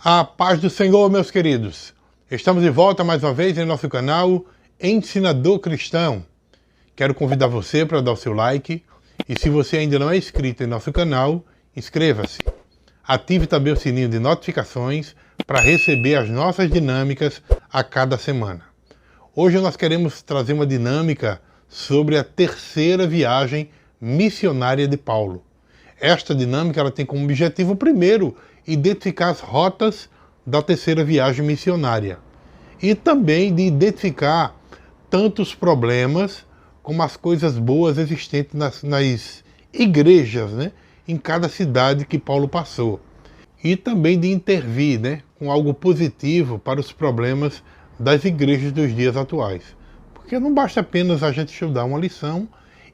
A paz do Senhor, meus queridos. Estamos de volta mais uma vez em nosso canal Ensinador Cristão. Quero convidar você para dar o seu like e se você ainda não é inscrito em nosso canal, inscreva-se. Ative também o sininho de notificações para receber as nossas dinâmicas a cada semana. Hoje nós queremos trazer uma dinâmica sobre a terceira viagem missionária de Paulo. Esta dinâmica ela tem como objetivo, primeiro, identificar as rotas da terceira viagem missionária e também de identificar tanto os problemas como as coisas boas existentes nas igrejas, né, em cada cidade que Paulo passou. E também de intervir, com algo positivo para os problemas das igrejas dos dias atuais. Porque não basta apenas a gente estudar uma lição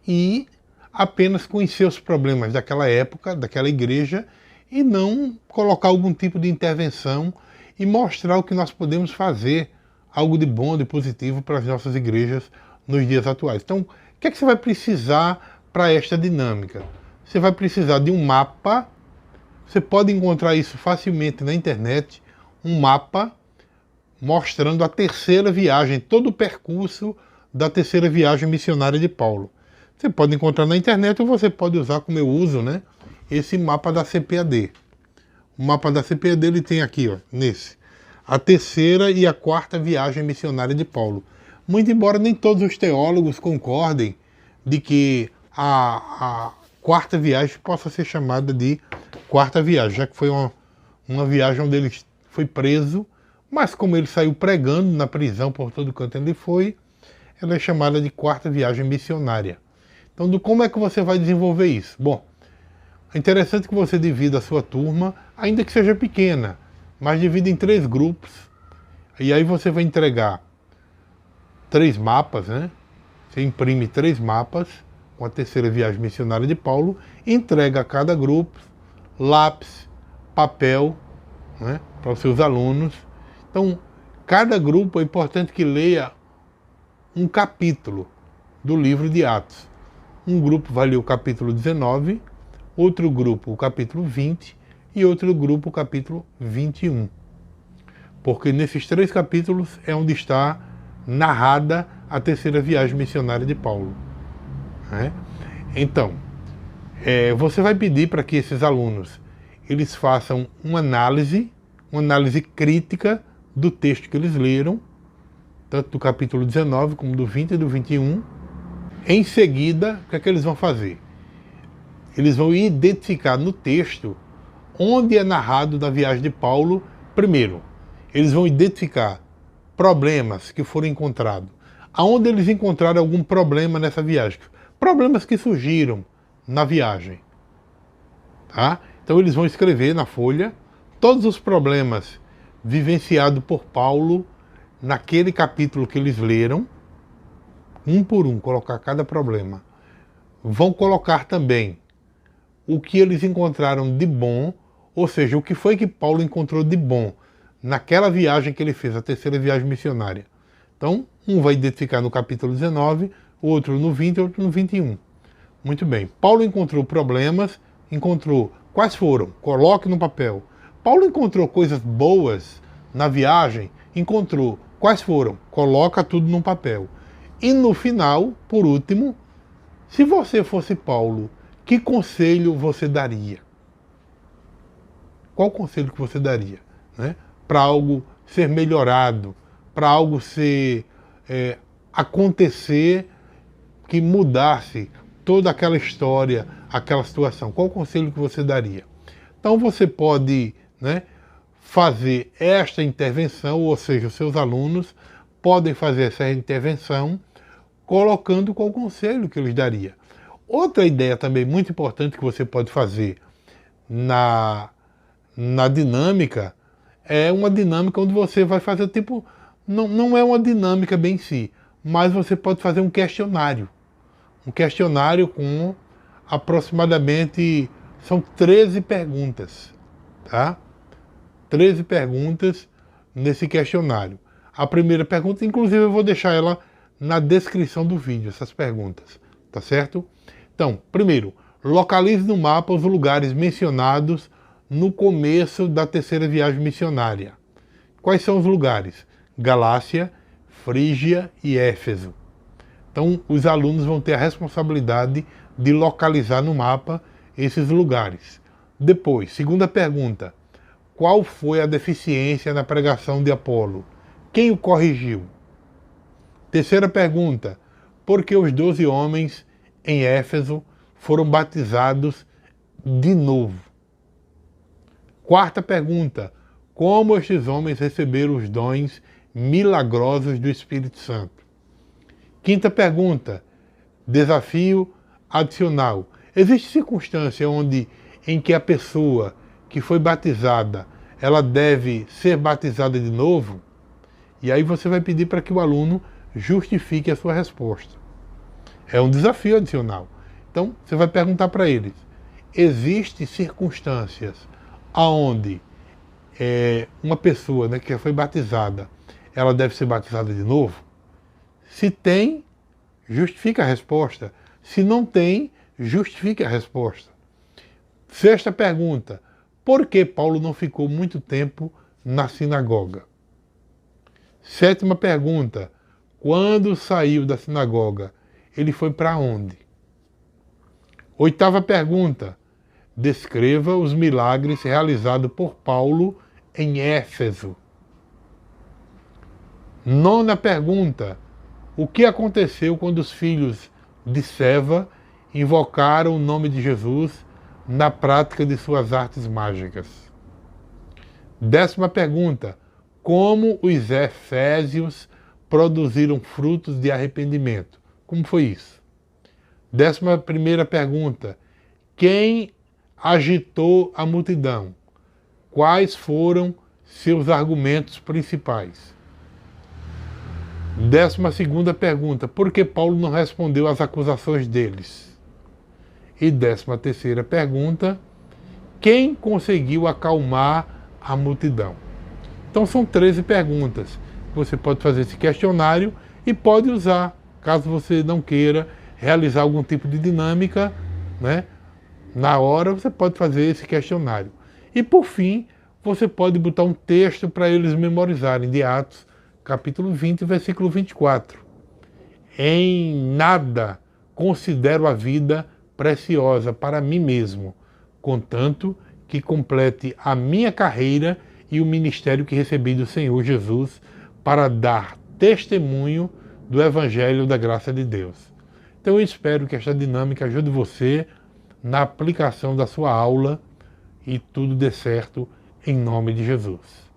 e apenas conhecer os problemas daquela época, daquela igreja, e não colocar algum tipo de intervenção e mostrar o que nós podemos fazer, algo de bom, de positivo para as nossas igrejas nos dias atuais. Então, o que é que você vai precisar para esta dinâmica? Você vai precisar de um mapa, você pode encontrar isso facilmente na internet, um mapa mostrando a terceira viagem, todo o percurso da terceira viagem missionária de Paulo. Você pode encontrar na internet ou você pode usar, como eu uso, esse mapa da CPAD. O mapa da CPAD ele tem aqui, nesse, a terceira e a quarta viagem missionária de Paulo. Muito embora nem todos os teólogos concordem de que a quarta viagem possa ser chamada de quarta viagem, já que foi uma viagem onde ele foi preso, mas como ele saiu pregando na prisão por todo canto ele foi, ela é chamada de quarta viagem missionária. Então, como é que você vai desenvolver isso? Bom, é interessante que você divida a sua turma, ainda que seja pequena, mas divida em 3 grupos, e aí você vai entregar 3 mapas, Você imprime 3 mapas com a terceira viagem missionária de Paulo, entrega a cada grupo lápis, papel, para os seus alunos. Então, cada grupo é importante que leia um capítulo do livro de Atos. Um grupo vai ler o capítulo 19, outro grupo o capítulo 20 e outro grupo o capítulo 21. Porque nesses 3 capítulos é onde está narrada a terceira viagem missionária de Paulo. Então, você vai pedir para que esses alunos eles façam uma análise crítica do texto que eles leram, tanto do capítulo 19 como do 20 e do 21. Em seguida, o que é que eles vão fazer? Eles vão identificar no texto onde é narrado da viagem de Paulo. Primeiro, eles vão identificar problemas que foram encontrados. Aonde eles encontraram algum problema nessa viagem. Problemas que surgiram na viagem. Tá? Então eles vão escrever na folha todos os problemas vivenciados por Paulo naquele capítulo que eles leram, um por um, colocar cada problema. Vão colocar também o que eles encontraram de bom, ou seja, o que foi que Paulo encontrou de bom naquela viagem que ele fez, a terceira viagem missionária. Então, um vai identificar no capítulo 19, outro no 20 e outro no 21. Muito bem. Paulo encontrou problemas, encontrou quais foram, coloque no papel. Paulo encontrou coisas boas na viagem, encontrou quais foram, coloca tudo no papel. E no final, por último, se você fosse Paulo, que conselho você daria? Qual conselho que você daria? Para algo ser melhorado, para algo acontecer, que mudasse toda aquela história, aquela situação. Qual conselho que você daria? Então você pode fazer esta intervenção, ou seja, os seus alunos podem fazer essa intervenção colocando qual conselho que eles daria. Outra ideia também muito importante que você pode fazer na dinâmica é uma dinâmica onde você vai fazer tipo, não é uma dinâmica bem em si, mas você pode fazer um questionário. Um questionário com aproximadamente, são 13 perguntas, tá? 13 perguntas nesse questionário. A primeira pergunta, inclusive eu vou deixar ela na descrição do vídeo, essas perguntas, tá certo? Então, primeiro, localize no mapa os lugares mencionados no começo da terceira viagem missionária. Quais são os lugares? Galácia, Frígia e Éfeso. Então, os alunos vão ter a responsabilidade de localizar no mapa esses lugares. Depois, segunda pergunta: qual foi a deficiência na pregação de Apolo? Quem o corrigiu? Terceira pergunta: por que os 12 homens em Éfeso foram batizados de novo? Quarta pergunta: como estes homens receberam os dons milagrosos do Espírito Santo? Quinta pergunta: desafio adicional. Existe circunstância em que a pessoa que foi batizada, ela deve ser batizada de novo? E aí você vai pedir para que o aluno justifique a sua resposta. É um desafio adicional. Então, você vai perguntar para eles: existem circunstâncias onde uma pessoa, né, que foi batizada, ela deve ser batizada de novo? Se tem, justifica a resposta. Se não tem, justifique a resposta. Sexta pergunta: por que Paulo não ficou muito tempo na sinagoga? Sétima pergunta: quando saiu da sinagoga, ele foi para onde? Oitava pergunta: descreva os milagres realizados por Paulo em Éfeso. Nona pergunta: o que aconteceu quando os filhos de Seva invocaram o nome de Jesus na prática de suas artes mágicas? Décima pergunta: como os efésios produziram frutos de arrependimento? Como foi isso? 11ª pergunta: quem agitou a multidão? Quais foram seus argumentos principais? 12ª pergunta: por que Paulo não respondeu às acusações deles? E 13ª pergunta: quem conseguiu acalmar a multidão? Então são 13 perguntas. Você pode fazer esse questionário e pode usar, caso você não queira realizar algum tipo de dinâmica, né? Na hora você pode fazer esse questionário. E por fim, você pode botar um texto para eles memorizarem, de Atos, capítulo 20, versículo 24. Em nada considero a vida preciosa para mim mesmo, contanto que complete a minha carreira e o ministério que recebi do Senhor Jesus para dar testemunho do Evangelho da graça de Deus. Então eu espero que esta dinâmica ajude você na aplicação da sua aula e tudo dê certo em nome de Jesus.